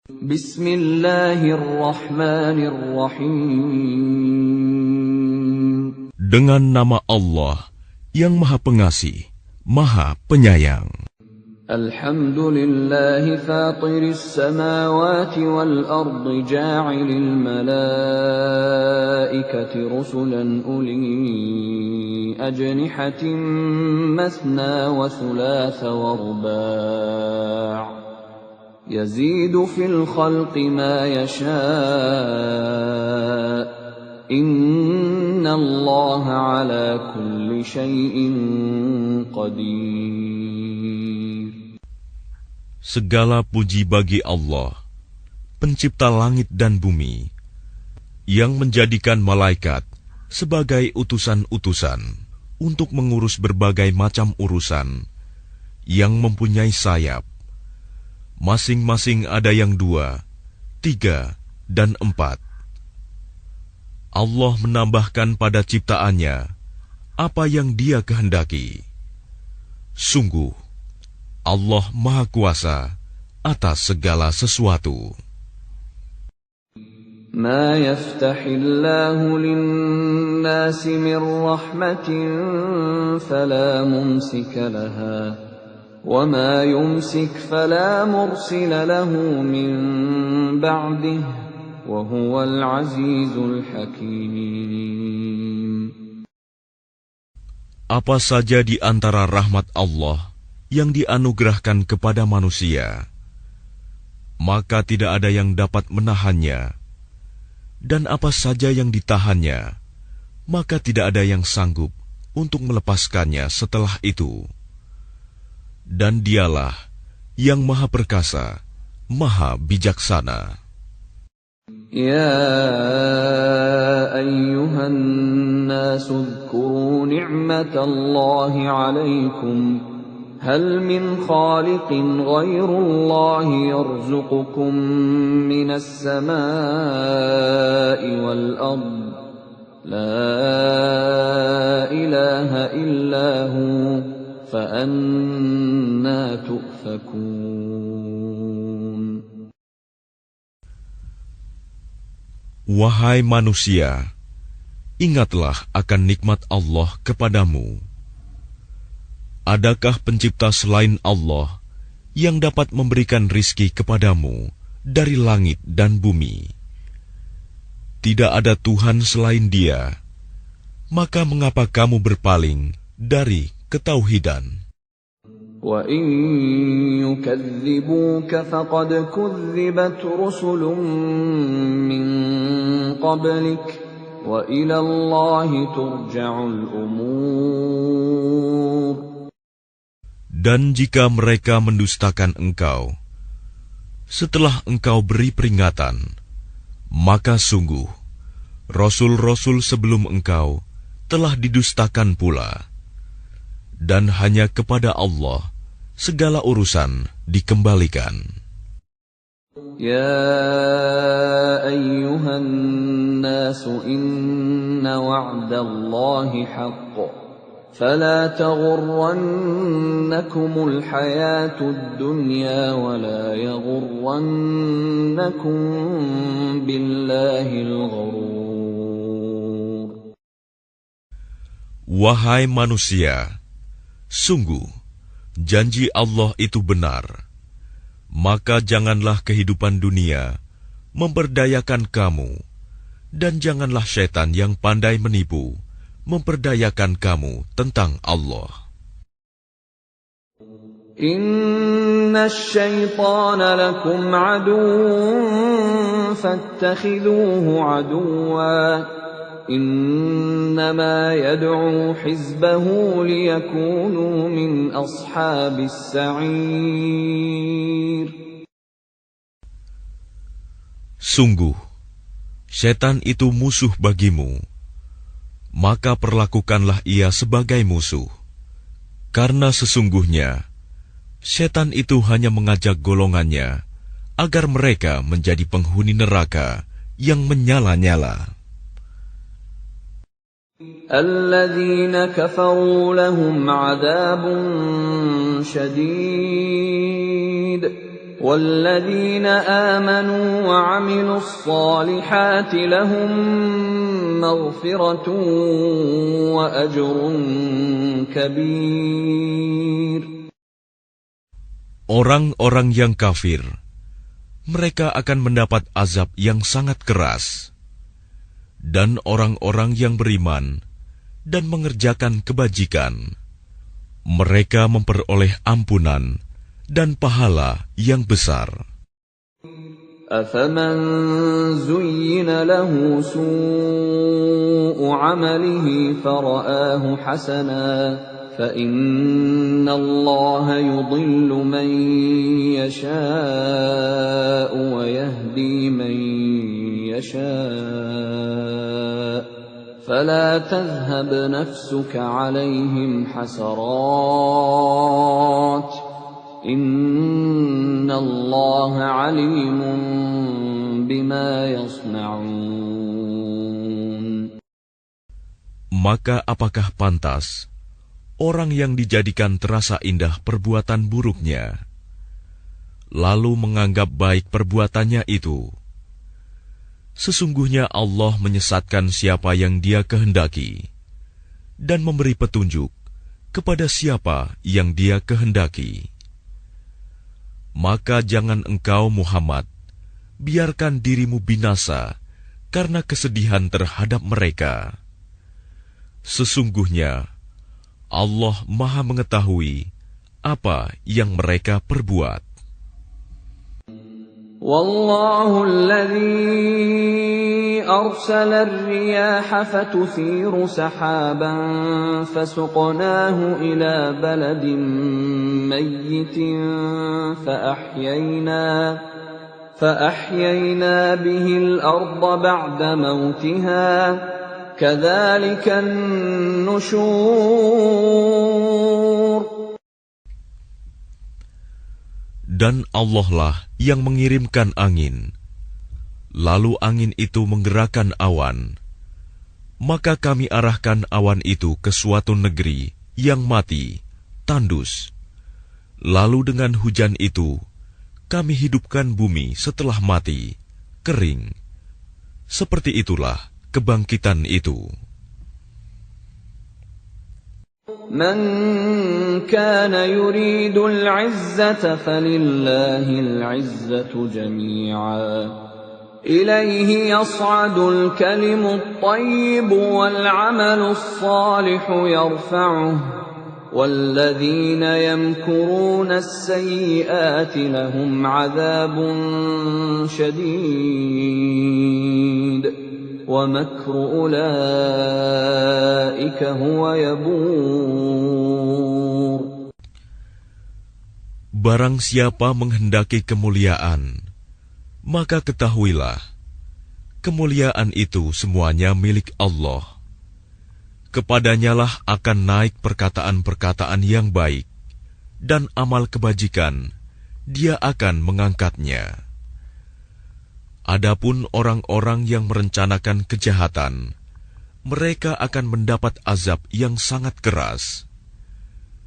Bismillahirrahmanirrahim. Dengan nama Allah yang Maha Pengasih, Maha Penyayang. Alhamdulillahi fatiris samawati wal ardi ja'ilil malaikati rusulan uli ajnihatin mathna wa thulatha wa ruba' yazidu fil khalqi ma yasha' innallaha ala kulli syai'in qadir. Segala puji bagi Allah, pencipta langit dan bumi, yang menjadikan malaikat sebagai utusan-utusan untuk mengurus berbagai macam urusan, yang mempunyai sayap. Masing-masing ada yang 2, 3, dan 4. Allah menambahkan pada ciptaannya apa yang Dia kehendaki. Sungguh, Allah Maha Kuasa atas segala sesuatu. Ma yaftahillahu lin-nasi min rahmatin fala mumsika laha wa ma yumsik fala mursila lahu min ba'dihi wa huwal azizul hakim. Apa saja di antara rahmat Allah yang dianugerahkan kepada manusia, maka tidak ada yang dapat menahannya, dan apa saja yang ditahannya, maka tidak ada yang sanggup untuk melepaskannya setelah itu. Dan Dialah yang Maha Perkasa, Maha Bijaksana. Ya ayyuhan nasu dzkuru ni'matallahi 'alaikum hal min khaliqin ghairullahi yarzuqukum minas samaa'i wal ard la ilaha illa hu fa anna tu'fakun. Wahai manusia, ingatlah akan nikmat Allah kepadamu. Adakah pencipta selain Allah yang dapat memberikan rizki kepadamu dari langit dan bumi? Tidak ada Tuhan selain Dia. Maka mengapa kamu berpaling dari ketauhidan? Wa in yukadzibuka faqad kudzibat rusulun min qablik wa ila Allahi turja'ul umur. Dan jika mereka mendustakan engkau, setelah engkau beri peringatan, maka sungguh, Rasul-Rasul sebelum engkau telah didustakan pula. Dan hanya kepada Allah segala urusan dikembalikan. Ya ayyuhan nasu inna wa'dallahi haqq. فلا تغرنكم الحياة الدنيا ولا يغرنكم بالله الغرور. Wahai manusia, sungguh janji Allah itu benar. Maka janganlah kehidupan dunia memperdayakan kamu, dan janganlah syaitan yang pandai menipu memperdayakan kamu tentang Allah. Inna syaitana lakum aduwwun fattakhidhuhu aduwwa. Innama yad'u hizbahu liyakunu min ashabis sa'ir. Sungguh, syaitan itu musuh bagimu. Maka perlakukanlah ia sebagai musuh, karena sesungguhnya syaitan itu hanya mengajak golongannya agar mereka menjadi penghuni neraka yang menyala-nyala. Alladzina kafaru lahum 'adzabun syadid والذين آمنوا وعملوا الصالحات لهم مغفرة وأجر كبير. Orang-orang yang kafir, mereka akan mendapat azab yang sangat keras. Dan orang-orang yang beriman dan mengerjakan kebajikan, mereka memperoleh ampunan dan pahala yang besar. أفمن زين له سوء عمله فرآه حسنا فإن الله يضل من يشاء ويهدي من يشاء فلا تذهب نفسك عليهم حسرات إن الله عليم بما يصنعون. Maka apakah pantas orang yang dijadikan terasa indah perbuatan buruknya, lalu menganggap baik perbuatannya itu? Sesungguhnya Allah menyesatkan siapa yang Dia kehendaki dan memberi petunjuk kepada siapa yang Dia kehendaki. Maka jangan engkau Muhammad biarkan dirimu binasa karena kesedihan terhadap mereka. Sesungguhnya Allah Maha mengetahui apa yang mereka perbuat. Wallahu alladhi arsala ar-riyaha fatuthiru sahaban fasuqnahu ila baladin mayyitin فأحيينا به الأرض بعد موتها كذلك النشور. Dan Allah lah yang mengirimkan angin, lalu angin itu menggerakkan awan, maka kami arahkan awan itu ke suatu negeri yang mati, tandus. Lalu dengan hujan itu kami hidupkan bumi setelah mati, kering. Seperti itulah kebangkitan itu. Man kana yuridul 'izzata falillahil 'izzatu jami'a. Ilayhi yas'adul kalimut tayyibu wal 'amalus salihu yarfa'uhu. وَالَّذِينَ يَمْكُرُونَ السَّيِّئَاتِ لَهُمْ عَذَابٌ شَدِيدٌ وَمَكْرُ أُولَئِكَ هُوَ يَبُورُ. Barang siapa menghendaki kemuliaan, maka ketahuilah, kemuliaan itu semuanya milik Allah. Kepadanyalah akan naik perkataan-perkataan yang baik, dan amal kebajikan, Dia akan mengangkatnya. Adapun orang-orang yang merencanakan kejahatan, mereka akan mendapat azab yang sangat keras,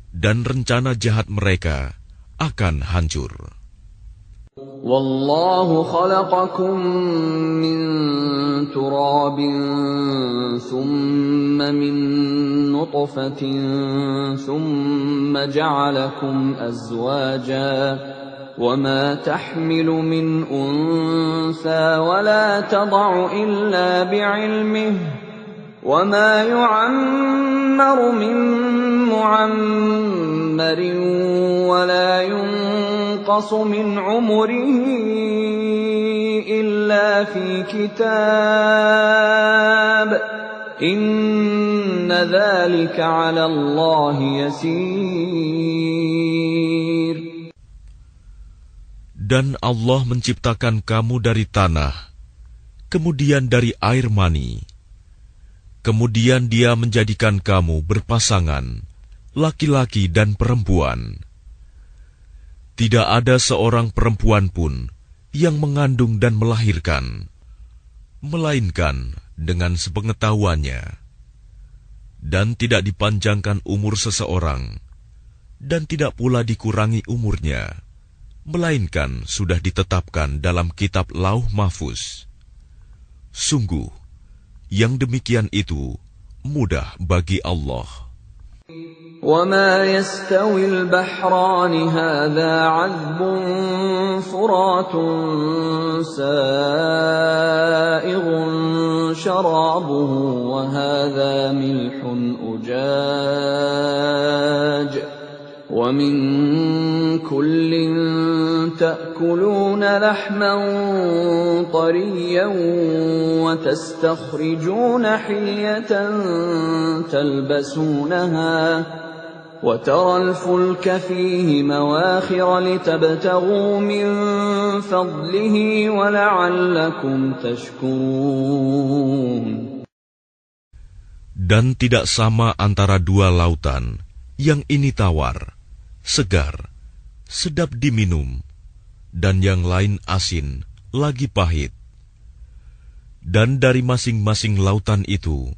dan rencana jahat mereka akan hancur. Wallahu khalaqakum min turabin thumma min nutfatin thumma ja'alakum azwaja wa ma tahmilu min untha wa la tad'u illa bi'ilmihi wa ma yu'ammaru min mu'ammarin wa la yunqasu min umrihi illa fi kitab inna dhalika 'ala Allahi yasir. Dan Allah menciptakan kamu dari tanah, kemudian dari air mani. Kemudian Dia menjadikan kamu berpasangan, laki-laki dan perempuan. Tidak ada seorang perempuan pun yang mengandung dan melahirkan, melainkan dengan sepengetahuannya. Dan tidak dipanjangkan umur seseorang, dan tidak pula dikurangi umurnya, melainkan sudah ditetapkan dalam kitab Lauh Mahfuz. Sungguh, yang demikian itu mudah bagi Allah. وَمَا يَسْتَوِي الْبَحْرَانِ هَذَا عَذْبٌ فُرَاتٌ سَائِغٌ شَرَابُهُ وَهَذَا مِلْحٌ أُجَاجٌ وَمِنْ كُلٍّ تَأْكُلُونَ لَحْمًا طَرِيًّا وَتَسْتَخْرِجُونَ حِلْيَةً تَلْبَسُونَهَا وَتَرَى الْفُلْكَ فِيهِ مَوَاخِرَ لِتَبْتَغُوا مِنْ فَضْلِهِ وَلَعَلَّكُمْ تَشْكُرُونَ. Dan tidak sama antara dua lautan, yang ini tawar, segar, sedap diminum, dan yang lain asin, lagi pahit. Dan dari masing-masing lautan itu,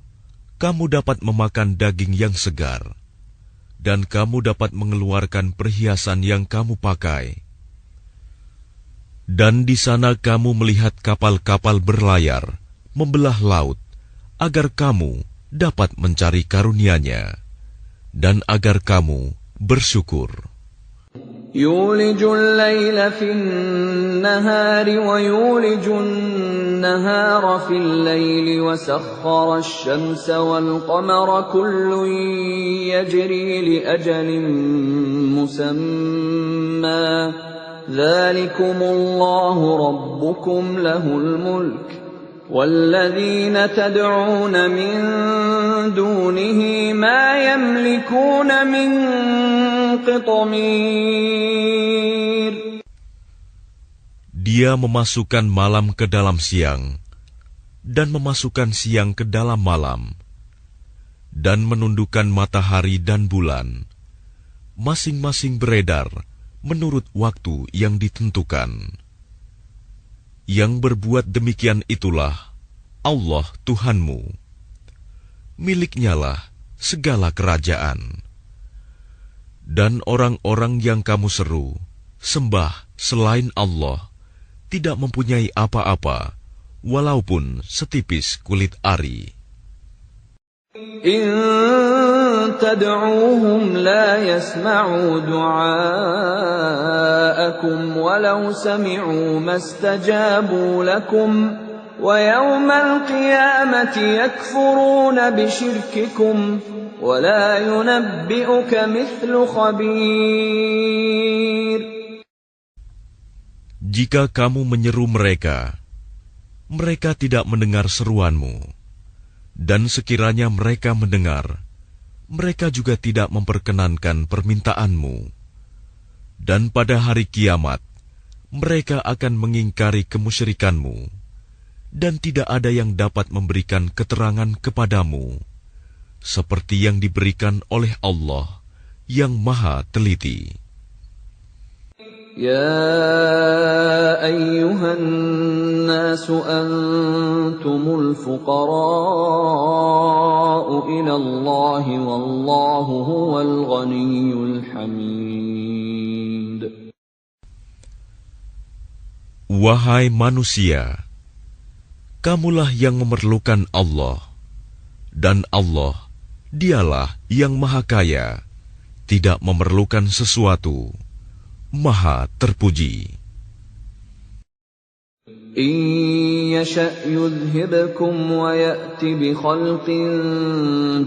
kamu dapat memakan daging yang segar, dan kamu dapat mengeluarkan perhiasan yang kamu pakai. Dan di sana kamu melihat kapal-kapal berlayar, membelah laut, agar kamu dapat mencari karunia-Nya, dan agar kamu bersyukur. يولج الليل في النهار ويولج النهار في الليل وسخر الشمس والقمر كل يجري لأجل مسمى ذلكم الله ربكم له الملك وَالَّذِينَ تَدْعُونَ مِن دُونِهِ مَا يَمْلِكُونَ مِن قِطْمِيرٍ. Dia memasukkan malam ke dalam siang, dan memasukkan siang ke dalam malam, dan menundukkan matahari dan bulan, masing-masing beredar menurut waktu yang ditentukan. Yang berbuat demikian itulah Allah Tuhanmu. Miliknya-lah segala kerajaan. Dan orang-orang yang kamu seru, sembah selain Allah, tidak mempunyai apa-apa, walaupun setipis kulit ari. إن تدعوهم لا يسمعوا دعاءكم ولو سمعوا ما استجابوا لكم ويوم القيامة يكفرون بشرككم ولا ينبئك مثل خبير. Jika kamu menyeru mereka, mereka tidak mendengar seruanmu. Dan sekiranya mereka mendengar, mereka juga tidak memperkenankan permintaanmu. Dan pada hari kiamat, mereka akan mengingkari kemusyrikanmu, dan tidak ada yang dapat memberikan keterangan kepadamu, seperti yang diberikan oleh Allah yang Maha Teliti. يا أيها الناس أنتم الفقراء إلى الله والله هو الغني الحميد. Wahai manusia, kamulah yang memerlukan Allah, dan Allah, Dialah yang Maha Kaya, tidak memerlukan sesuatu, Maha terpuji. إن يشأ يذهبكم ويأت بخلق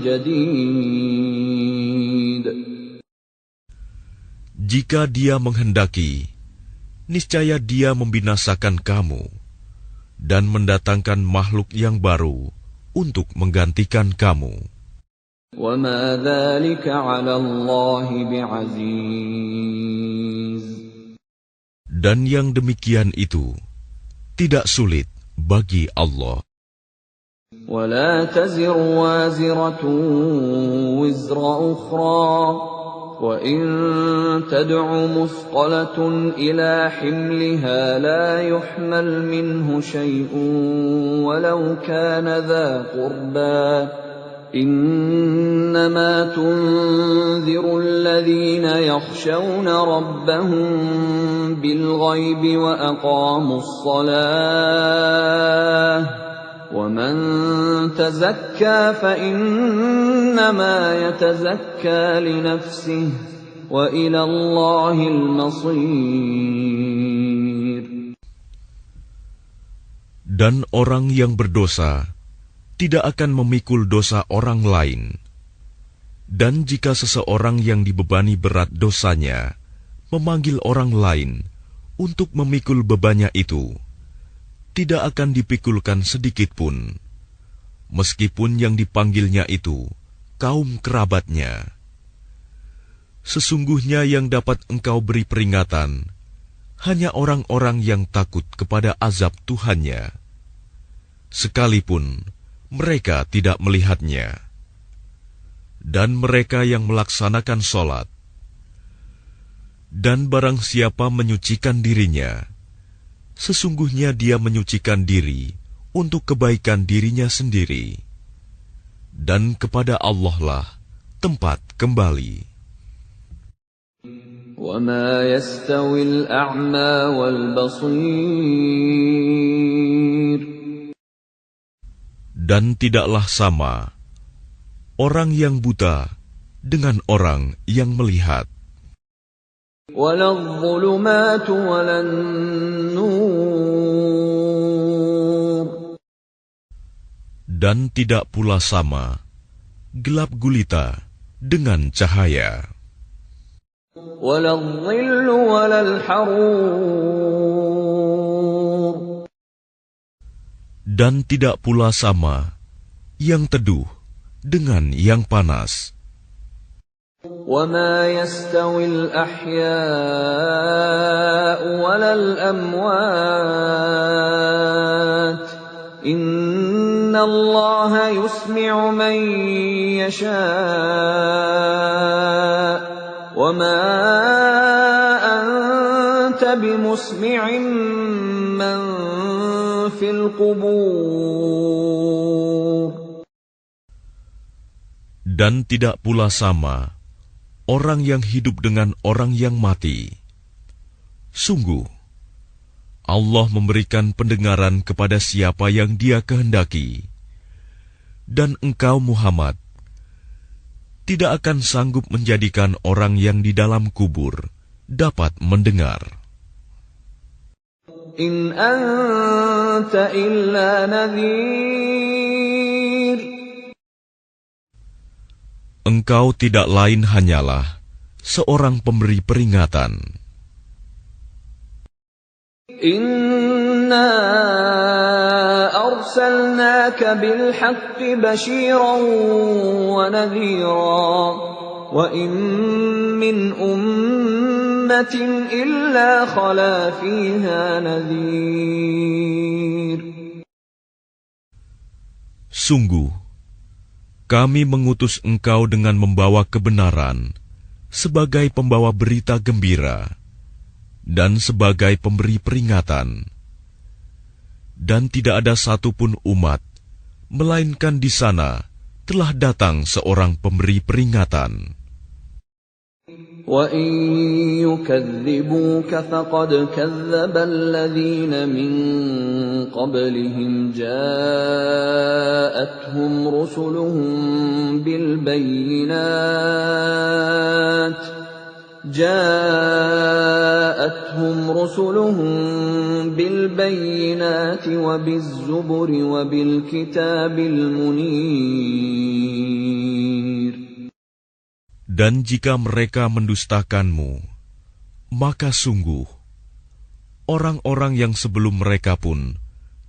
جديد. Jika Dia menghendaki, niscaya Dia membinasakan kamu dan mendatangkan makhluk yang baru untuk menggantikan kamu. وَمَا ذَلِكَ عَلَى اللَّهِ بِعَزِيزٍ. Dan yang demikian itu tidak sulit bagi Allah. وَلَا تَزِرُ وَازِرَةٌ وِزْرَ أُخْرَى وَإِن تَدْعُ مُثْقَلَةٌ إِلَى حِمْلِهَا لَا يُحْمَلْ مِنْهُ شَيْءٌ وَلَوْ كَانَ ذَا قُرْبَى إنما تنذر الذين يخشون ربهم بالغيب وأقاموا الصلاة ومن تزكى فإنما يتزكى لنفسه وإلى الله المصير. Dan orang yang berdosa tidak akan memikul dosa orang lain. Dan jika seseorang yang dibebani berat dosanya memanggil orang lain untuk memikul bebannya itu, tidak akan dipikulkan sedikit pun, meskipun yang dipanggilnya itu kaum kerabatnya. Sesungguhnya yang dapat engkau beri peringatan hanya orang-orang yang takut kepada azab Tuhannya, sekalipun mereka tidak melihatnya. Dan mereka yang melaksanakan sholat. Dan barang siapa menyucikan dirinya, sesungguhnya dia menyucikan diri untuk kebaikan dirinya sendiri. Dan kepada Allah lah tempat kembali. وَمَا يَسْتَوِي الْأَعْمَى وَالْبَصِيرُ. Dan tidaklah sama orang yang buta dengan orang yang melihat. وَلَا الظُّلُمَاتُ وَلَا النُّورُ. Dan tidak pula sama gelap gulita dengan cahaya. وَلَا الظِّلُّ وَلَا الْحَرُورُ. Dan tidak pula sama yang teduh dengan yang panas. وَمَا يَسْتَوِي الْأَحْيَاءُ وَلَا الْأَمْوَاتُ إِنَّ اللَّهَ يُسْمِعُ مَن يَشَاءُ وَمَا أَنتَ بِمُسْمِعٍ مَّن فِي الْقُبُورِ. Dan tidak pula sama orang yang hidup dengan orang yang mati. Sungguh, Allah memberikan pendengaran kepada siapa yang Dia kehendaki. Dan engkau Muhammad tidak akan sanggup menjadikan orang yang di dalam kubur dapat mendengar. In anta illa nadhir. Engkau tidak lain hanyalah seorang pemberi peringatan. Inna arsalnaka bil haqqi bashiran wa nadhira wa in min ummatin illa khala fiha nadhir. Sungguh, kami mengutus engkau dengan membawa kebenaran sebagai pembawa berita gembira dan sebagai pemberi peringatan. Dan tidak ada satupun umat, melainkan di sana telah datang seorang pemberi peringatan. وَإِن يُكَذِّبُوكَ فَقَدْ كَذَّبَ الَّذِينَ مِن قَبْلِهِمْ جَاءَتْهُمْ رُسُلُهُم بِالْبَيِّنَاتِ وَبِالزُّبُرِ وَبِالْكِتَابِ الْمُنِيرِ. Dan jika mereka mendustakanmu, maka sungguh orang-orang yang sebelum mereka pun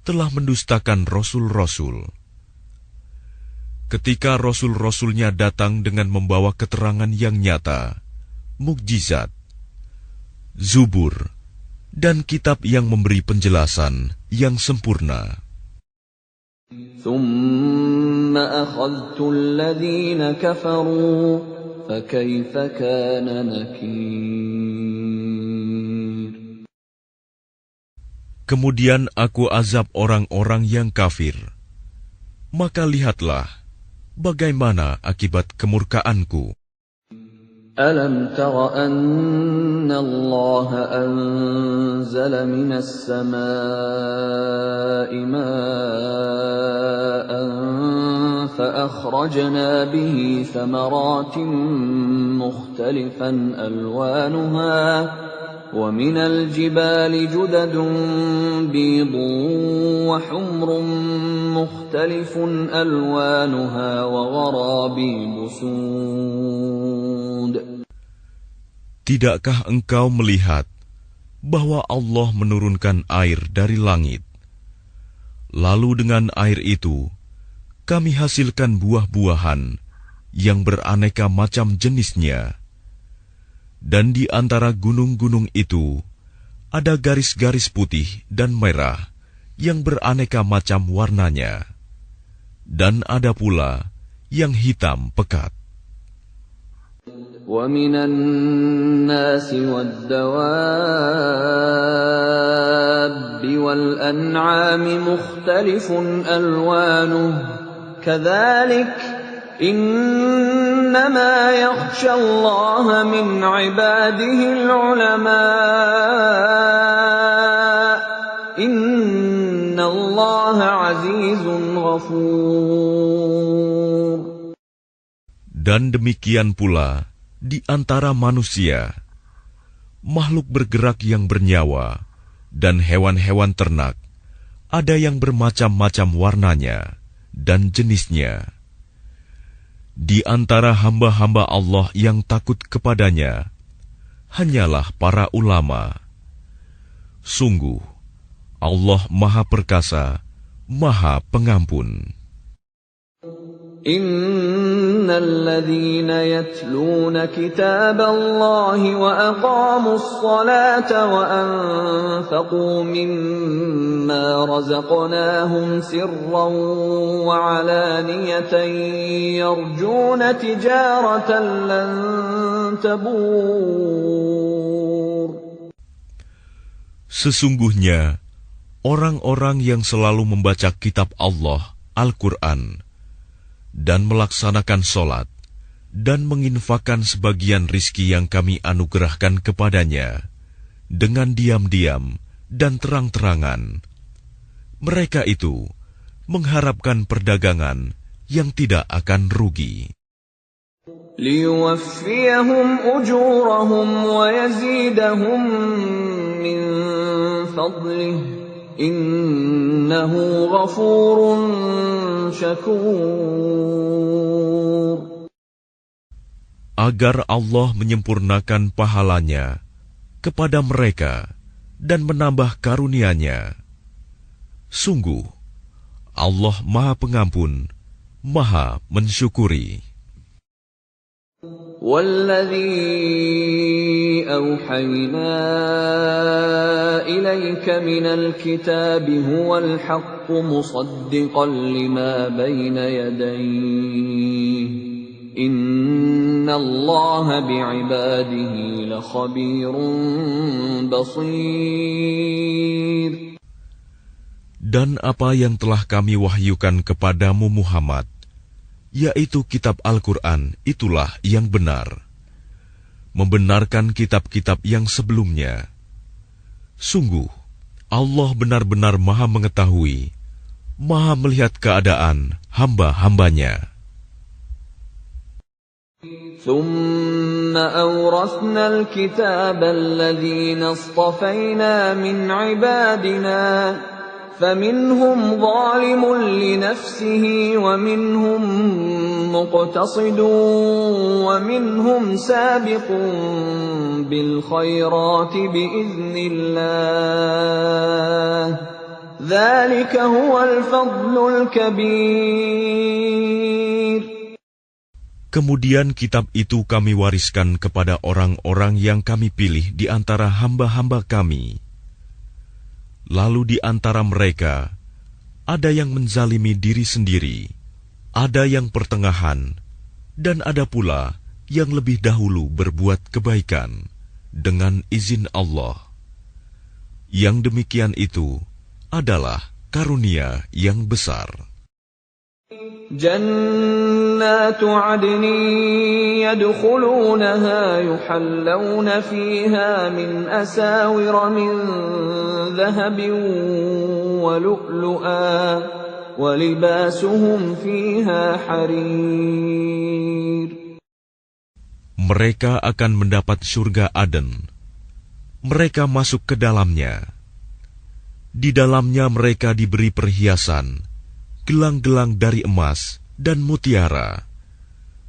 telah mendustakan rasul-rasul. Ketika rasul-rasulnya datang dengan membawa keterangan yang nyata, mukjizat, zubur, dan kitab yang memberi penjelasan yang sempurna. ثُمَّ أَخَذْتُ الَّذِينَ كَفَرُوا فَكَيْفَ كَانَ نَكِيرِ. Kemudian aku azab orang-orang yang kafir. Maka lihatlah bagaimana akibat kemurkaanku? ألم تر أن الله أنزل من السماء ماء فأخرجنا به ثمرات مختلفا ألوانها ومن الجبال جدد بيض وحمر مختلف ألوانها وغرابيب سود. Tidakkah engkau melihat bahwa Allah menurunkan air dari langit? Lalu dengan air itu, kami hasilkan buah-buahan yang beraneka macam jenisnya. Dan di antara gunung-gunung itu, ada garis-garis putih dan merah yang beraneka macam warnanya. Dan ada pula yang hitam pekat. وَمِنَ النَّاسِ وَالدَّوَابِّ وَالْأَنْعَامِ مُخْتَلِفٌ أَلْوَانُهُ كَذَلِكَ إِنَّمَا يَخْشَى اللَّهَ مِنْ عِبَادِهِ الْعُلَمَاءُ إِنَّ اللَّهَ عَزِيزٌ غَفُورٌ. Dan demikian pula di antara manusia, makhluk bergerak yang bernyawa, dan hewan-hewan ternak, ada yang bermacam-macam warnanya dan jenisnya. Di antara hamba-hamba Allah yang takut kepadanya, hanyalah para ulama. Sungguh, Allah Maha Perkasa, Maha Pengampun. إِنَّ الَّذِينَ يَتْلُونَ كِتَابَ اللَّهِ وَأَقَامُوا الصَّلَاةَ وَأَنفَقُوا مِمَّا رَزَقْنَاهُمْ سِرًّا وَعَلَانِيَةً يَرْجُونَ تِجَارَةً لَّن تَبُورَ. Sesungguhnya, orang-orang yang selalu membaca kitab Allah, Al-Quran, dan melaksanakan sholat, dan menginfakkan sebagian rizki yang kami anugerahkan kepadanya, dengan diam-diam dan terang-terangan. Mereka itu mengharapkan perdagangan yang tidak akan rugi. لِيُوَفِّيَهُمْ أُجُورَهُمْ وَيَزِيدَهُمْ مِنْ فَضْلِهِ Innahu ghafurun syakur. Agar Allah menyempurnakan pahalanya kepada mereka dan menambah karunia-Nya. Sungguh, Allah Maha Pengampun, Maha Mensyukuri. وَالَّذِي أَوْحَيْنَا إِلَيْكَ مِنَ الْكِتَابِ هُوَ الْحَقُّ مُصَدِّقًا لِمَا بَيْنَ يَدَيْهِ إِنَّ اللَّهَ بِعِبَادِهِ لَخَبِيرٌ بَصِيرٌ. Dan apa yang telah kami wahyukan kepadamu Muhammad, yaitu kitab Al-Quran, itulah yang benar, membenarkan kitab-kitab yang sebelumnya. Sungguh, Allah benar-benar Maha mengetahui, Maha melihat keadaan hamba-hambanya. ثُمَّ أَوْرَثْنَا الْكِتَابَ الَّذِينَ اصْطَفَيْنَا مِنْ عِبَادِنَا فَمِنْهُمْ ظَالِمٌ لِنَفْسِهِ وَمِنْهُمْ مُقْتَصِدٌ وَمِنْهُمْ سَابِقٌ بِالْخَيْرَاتِ بِإِذْنِ اللَّهِ ذَلِكَ هُوَ الْفَضْلُ الْكَبِيرُ. Kemudian kitab itu kami wariskan kepada orang-orang yang kami pilih di antara hamba-hamba kami. Lalu di antara mereka, ada yang menzalimi diri sendiri, ada yang pertengahan, dan ada pula yang lebih dahulu berbuat kebaikan dengan izin Allah. Yang demikian itu adalah karunia yang besar. جنات عدن يدخلونها يحلون فيها من أساور من ذهب ولؤلؤا ولباسهم فيها حرير. Mereka akan mendapat surga Aden. Mereka masuk ke dalamnya. Di dalamnya mereka diberi perhiasan, gelang-gelang dari emas dan mutiara,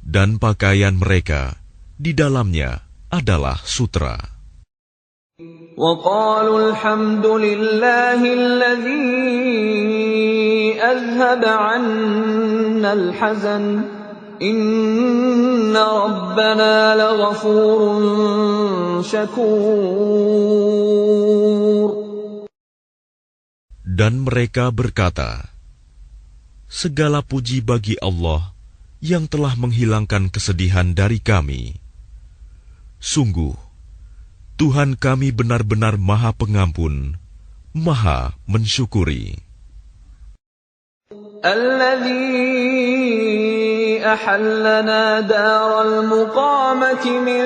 dan pakaian mereka di dalamnya adalah sutra. وَقَالُوا الْحَمْدُ لِلَّهِ الَّذِي أَذْهَبَ عَنَّا الْحَزَنَ إِنَّ رَبَّنَا لَغَفُورٌ شَكُورٌ. Dan mereka berkata, segala puji bagi Allah yang telah menghilangkan kesedihan dari kami. Sungguh, Tuhan kami benar-benar Maha Pengampun, Maha mensyukuri. الذي أحلنا دار المقامة من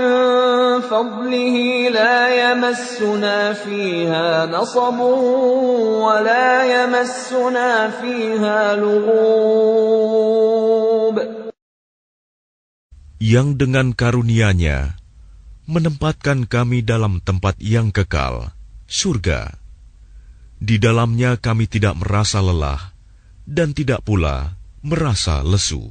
فضله لا يمسنا فيها نصب ولا يمسنا فيها لغوب. Yang dengan karunia-Nya menempatkan kami dalam tempat yang kekal, surga. Di dalamnya kami tidak merasa lelah dan tidak pula merasa lesu.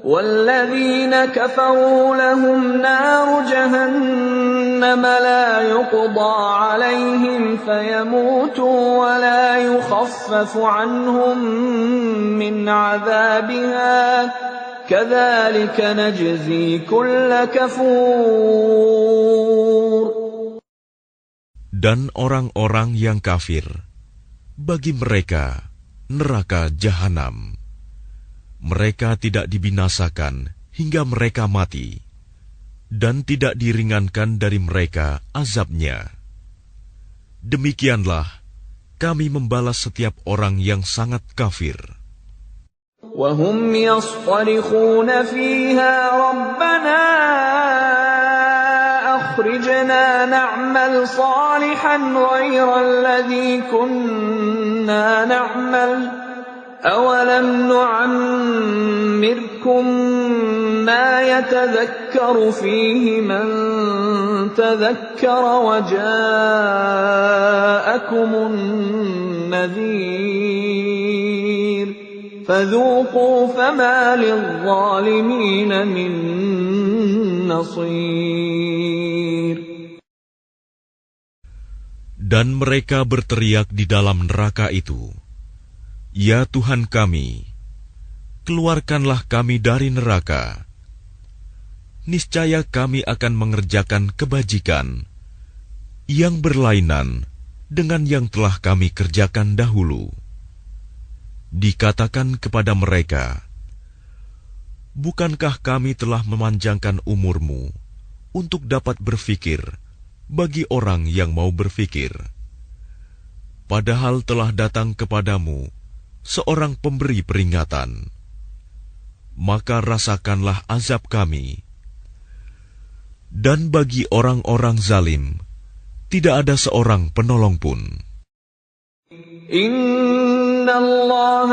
وَالَّذِينَ كَفَرُوا لَهُمْ نَارُ جَهَنَّمَ لَا يُقْضَى عَلَيْهِمْ فَيَمُوتُوا وَلَا يُخَفَّفُ عَنْهُمْ مِنْ عَذَابِهَا كَذَلِكَ نَجْزِي كُلَّ كَفُورٍ. Dan orang-orang yang kafir, bagi mereka neraka jahanam. Mereka tidak dibinasakan hingga mereka mati, dan tidak diringankan dari mereka azabnya. Demikianlah kami membalas setiap orang yang sangat kafir. وَهُمْ يَصْطَرِخُونَ فِيهَا رَبَّنَا أَخْرِجْنَا نَعْمَلْ صَالِحًا غَيْرَ الَّذِي كُنَّا نَعْمَلُ أَوَلَمْ نُعَمِّرْكُم مَّا يَتَذَكَّرُ فِيهِ مَن تَذَكَّرَ وَجَاءَكُمُ النَّذِيرُ فَذُوقُوا فَمَا لِلظَّالِمِينَ مِن نَّصِيرٍ. Dan mereka berteriak di dalam neraka itu, ya Tuhan kami, keluarkanlah kami dari neraka. Niscaya kami akan mengerjakan kebajikan yang berlainan dengan yang telah kami kerjakan dahulu. Dikatakan kepada mereka, bukankah kami telah memanjangkan umurmu untuk dapat berfikir bagi orang yang mau berfikir? Padahal telah datang kepadamu seorang pemberi peringatan. Maka rasakanlah azab kami. Dan bagi orang-orang zalim, tidak ada seorang penolong pun. Inna Allah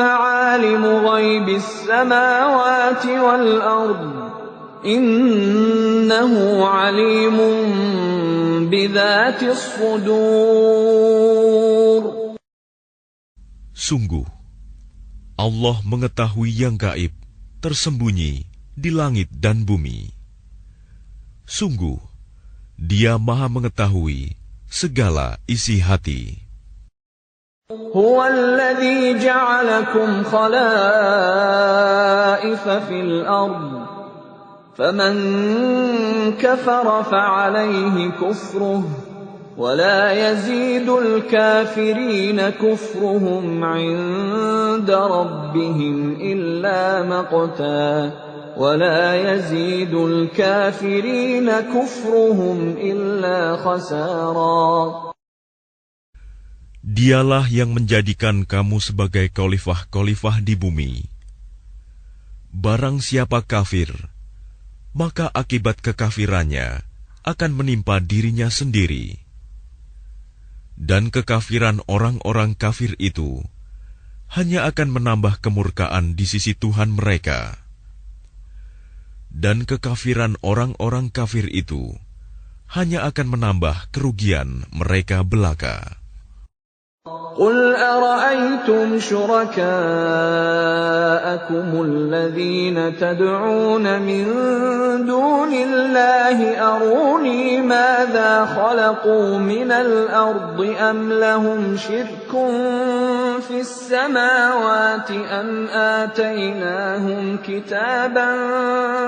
alimu ghaibis samawati wal ard. Innahu alimun bidhatis sudur. Sungguh, Allah mengetahui yang gaib, tersembunyi di langit dan bumi. Sungguh, Dia Maha mengetahui segala isi hati. Huwa alladhi ja'alakum khalaifa fil ard. Faman kafara fa'alayhi kufruh. ولا يزيد الكافرين كفرهم عند ربهم إلا مقتا ولا يزيد الكافرين كفرهم إلا خسارا. Dialah yang menjadikan kamu sebagai khalifah-khalifah di bumi. Barang siapa kafir, maka akibat kekafirannya akan menimpa dirinya sendiri. Dan kekafiran orang-orang kafir itu hanya akan menambah kemurkaan di sisi Tuhan mereka. Dan kekafiran orang-orang kafir itu hanya akan menambah kerugian mereka belaka. قل أرأيتم شركاءكم الذين تدعون من دون الله أروني ماذا خلقوا من الأرض أم لهم شرك في السماوات أم آتيناهم كتابا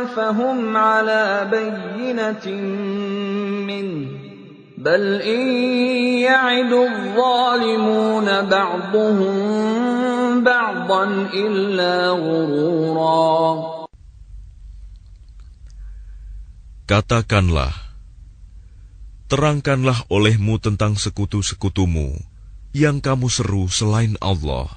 فهم على بينة منه بل إن يعد الظالمون بعضهم بعضا إلا غرورا. Katakanlah, terangkanlah olehmu tentang sekutu-sekutumu yang kamu seru selain Allah.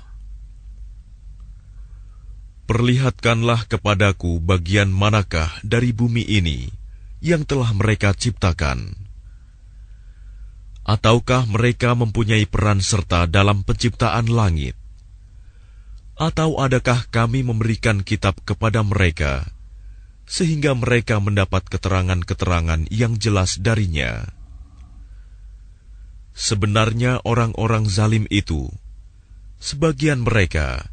Perlihatkanlah kepadaku bagian manakah dari bumi ini yang telah mereka ciptakan. Ataukah mereka mempunyai peran serta dalam penciptaan langit? Atau adakah kami memberikan kitab kepada mereka, sehingga mereka mendapat keterangan-keterangan yang jelas darinya? Sebenarnya orang-orang zalim itu, sebagian mereka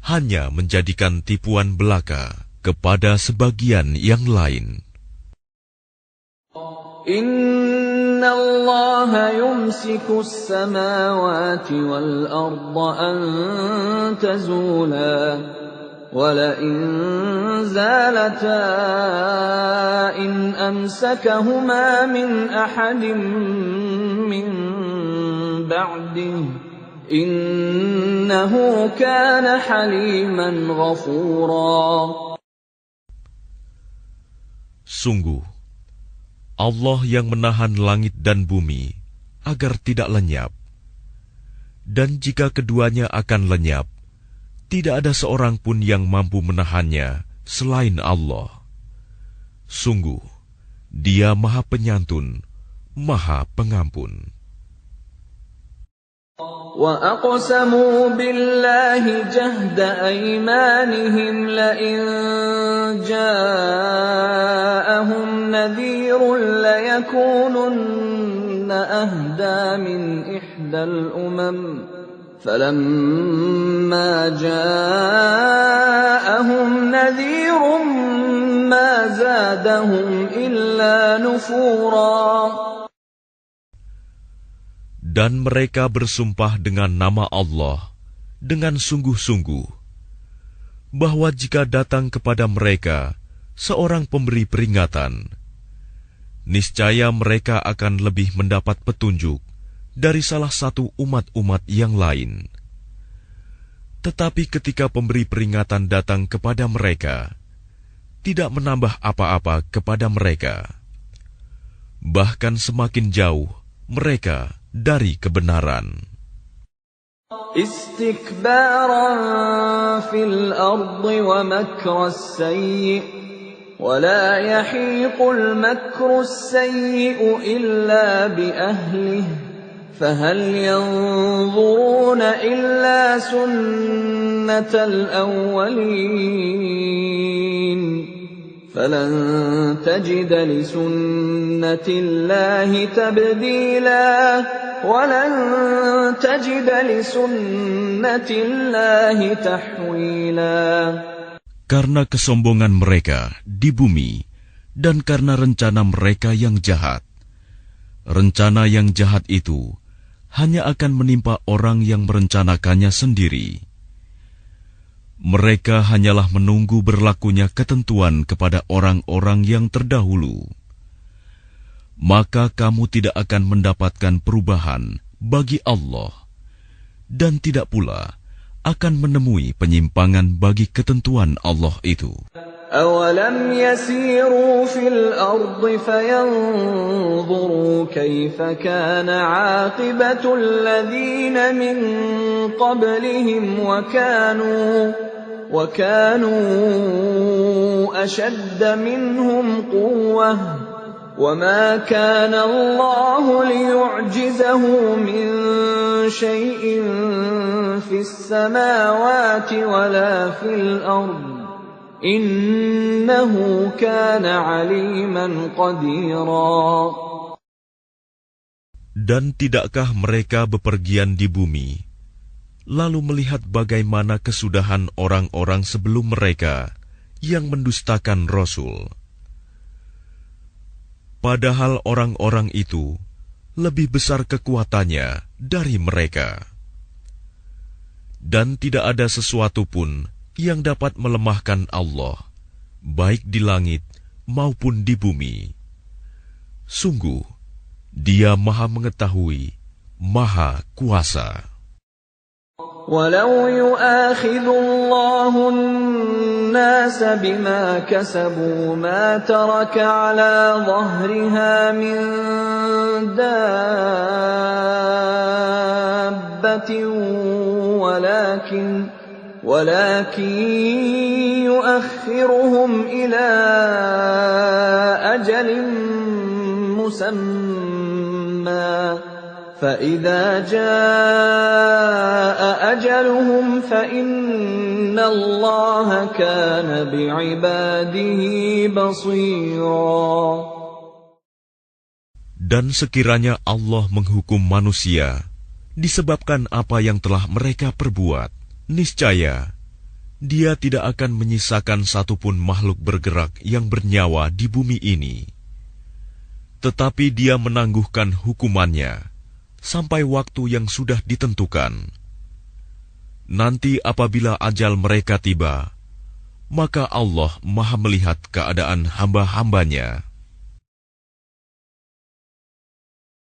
hanya menjadikan tipuan belaka kepada sebagian yang lain. Inna Allah yumsiku as-samawati wal arda an tazula ولئن زالتا إن أمسكهما من أحد من بعده إنه كان حليما غفورا. Sungguh, Allah yang menahan langit dan bumi agar tidak lenyap. Dan jika keduanya akan lenyap, tidak ada seorang pun yang mampu menahannya selain Allah. Sungguh, Dia Maha Penyantun, Maha Pengampun. وَأَقْسَمُوا بِاللَّهِ جَهْدَ أَيْمَانِهِمْ لَئِن جَاءَهُمْ نَذِيرٌ لَيَكُونُنَّ أَهْدَىٰ مِنْ إِحْدَى الْأُمَمِ فَلَمَّا جَاءَهُمْ نَذِيرٌ مَا زَادَهُمْ إِلَّا نُفُورًا. Dan mereka bersumpah dengan nama Allah dengan sungguh-sungguh, bahwa jika datang kepada mereka seorang pemberi peringatan, niscaya mereka akan lebih mendapat petunjuk dari salah satu umat-umat yang lain. Tetapi ketika pemberi peringatan datang kepada mereka, tidak menambah apa-apa kepada mereka, bahkan semakin jauh mereka dari kebenaran. Istikbaran fil ardi wa makras sayyi wa la yahiqul makras sayyi illa bi ahlihi فهل ينظرون إلا سنة الأولين فلن تجد لسنة الله تبديلا ولن تجد لسنة الله تحويلا. Karena kesombongan mereka di bumi dan karena rencana mereka yang jahat. Rencana yang jahat itu hanya akan menimpa orang yang merencanakannya sendiri. Mereka hanyalah menunggu berlakunya ketentuan kepada orang-orang yang terdahulu. Maka kamu tidak akan mendapatkan perubahan bagi Allah, dan tidak pula akan menemui penyimpangan bagi ketentuan Allah itu. أولم يسيروا في الأرض فينظروا كيف كان عاقبة الذين من قبلهم وكانوا أشد منهم قوة وما كان الله ليعجزه من شيء في السماوات ولا في الأرض Innahu kana aliman qadira. Dan tidakkah mereka bepergian di bumi, lalu melihat bagaimana kesudahan orang-orang sebelum mereka yang mendustakan Rasul? Padahal orang-orang itu lebih besar kekuatannya dari mereka. Dan tidak ada sesuatu pun yang dapat melemahkan Allah, baik di langit maupun di bumi. Sungguh, Dia Maha Mengetahui, Maha Kuasa. Walau yu'akhidhu Allahu an-nasa bima kasabu ma taraka ala dhahriha min dabbatin ولكن يؤخرهم إلى أجل مسمى فإذا جاء أجلهم فإن الله كان بعباده بصيرا. Dan sekiranya Allah menghukum manusia disebabkan apa yang telah mereka perbuat, niscaya Dia tidak akan menyisakan satupun makhluk bergerak yang bernyawa di bumi ini. Tetapi Dia menangguhkan hukumannya sampai waktu yang sudah ditentukan. Nanti apabila ajal mereka tiba, maka Allah Maha melihat keadaan hamba-hambanya.